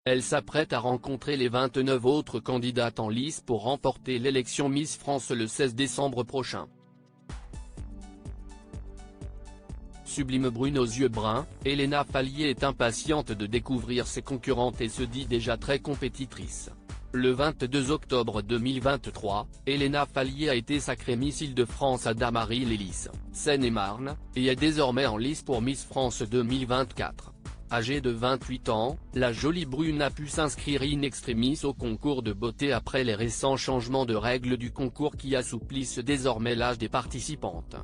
Elle s'apprête à rencontrer les 29 autres candidates en lice pour remporter l'élection Miss France le 16 décembre prochain. Sublime brune aux yeux bruns, Elena Falié est impatiente de découvrir ses concurrentes et se dit déjà très compétitrice. Le 22 octobre 2023, Elena Falié a été sacrée Miss Île-de-France à Damary-les-Lys, Seine-et-Marne, et est désormais en lice pour Miss France 2024. Âgée de 28 ans, la jolie brune a pu s'inscrire in extremis au concours de beauté après les récents changements de règles du concours qui assouplissent désormais l'âge des participantes.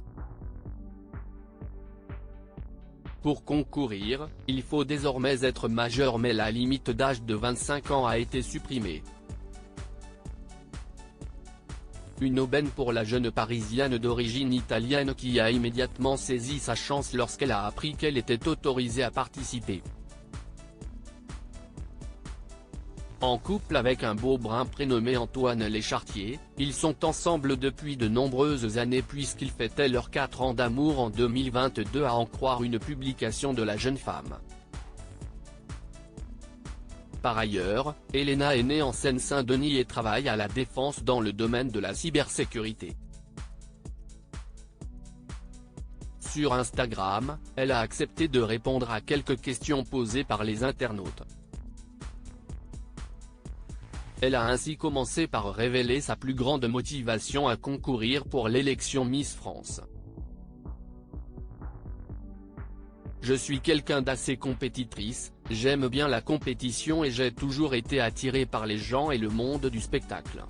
Pour concourir, il faut désormais être majeur mais la limite d'âge de 25 ans a été supprimée. Une aubaine pour la jeune Parisienne d'origine italienne qui a immédiatement saisi sa chance lorsqu'elle a appris qu'elle était autorisée à participer. En couple avec un beau brun prénommé Antoine Léchartier, ils sont ensemble depuis de nombreuses années puisqu'ils fêtaient leurs 4 ans d'amour en 2022 à en croire une publication de la jeune femme. Par ailleurs, Elena est née en Seine-Saint-Denis et travaille à la Défense dans le domaine de la cybersécurité. Sur Instagram, elle a accepté de répondre à quelques questions posées par les internautes. Elle a ainsi commencé par révéler sa plus grande motivation à concourir pour l'élection Miss France. Je suis quelqu'un d'assez compétitrice, j'aime bien la compétition et j'ai toujours été attirée par les gens et le monde du spectacle.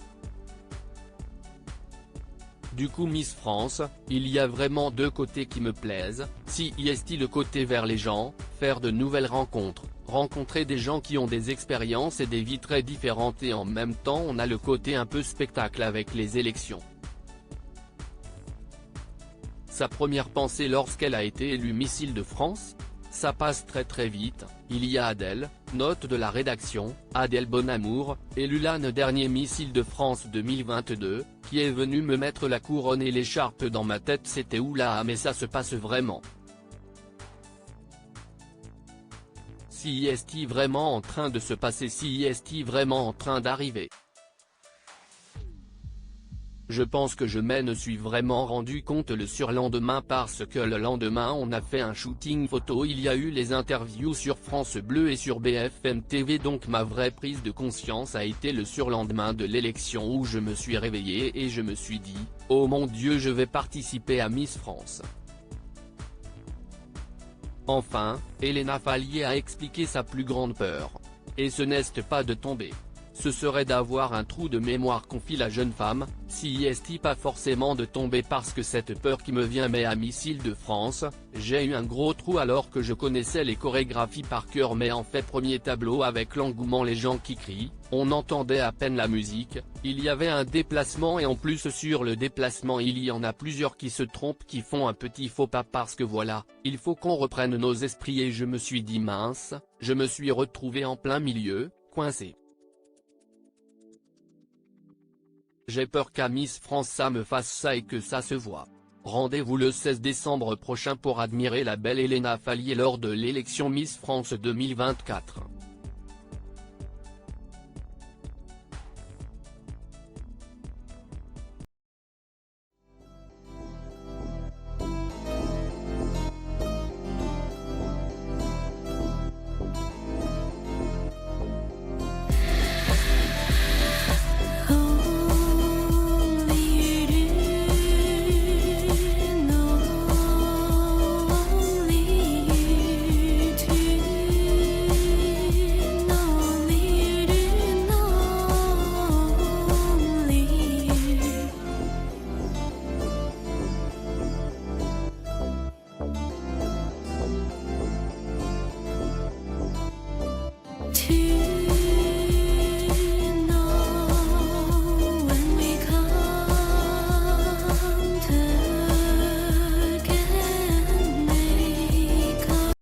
Du coup Miss France, il y a vraiment deux côtés qui me plaisent, si y est le côté vers les gens, faire de nouvelles rencontres, rencontrer des gens qui ont des expériences et des vies très différentes et en même temps on a le côté un peu spectacle avec les élections. Sa première pensée lorsqu'elle a été élue Miss Île-de-France ? Ça passe très vite, il y a Adèle, note de la rédaction, Adèle Bonamour, élue l'an dernier Miss Île-de-France 2022, qui est venue me mettre la couronne et l'écharpe dans ma tête. C'était oula mais ça se passe vraiment. Si est-il vraiment en train de se passer, si est-il vraiment en train d'arriver. Je pense que je me suis vraiment rendu compte le surlendemain parce que le lendemain on a fait un shooting photo, il y a eu les interviews sur France Bleu et sur BFM TV, donc ma vraie prise de conscience a été le surlendemain de l'élection où je me suis réveillé et je me suis dit, oh mon Dieu je vais participer à Miss France. Enfin, Elena Falié a expliqué sa plus grande peur. Et ce n'est pas de tomber. Ce serait d'avoir un trou de mémoire, confie la jeune femme, si est pas forcément de tomber parce que cette peur qui me vient mais à Miss Île-de-France, j'ai eu un gros trou alors que je connaissais les chorégraphies par cœur mais en fait premier tableau avec l'engouement, les gens qui crient, on entendait à peine la musique, il y avait un déplacement et en plus sur le déplacement il y en a plusieurs qui se trompent, qui font un petit faux pas parce que voilà, il faut qu'on reprenne nos esprits et je me suis dit mince, je me suis retrouvé en plein milieu, coincé. J'ai peur qu'à Miss France ça me fasse ça et que ça se voit. Rendez-vous le 16 décembre prochain pour admirer la belle Elena Falié lors de l'élection Miss France 2024. To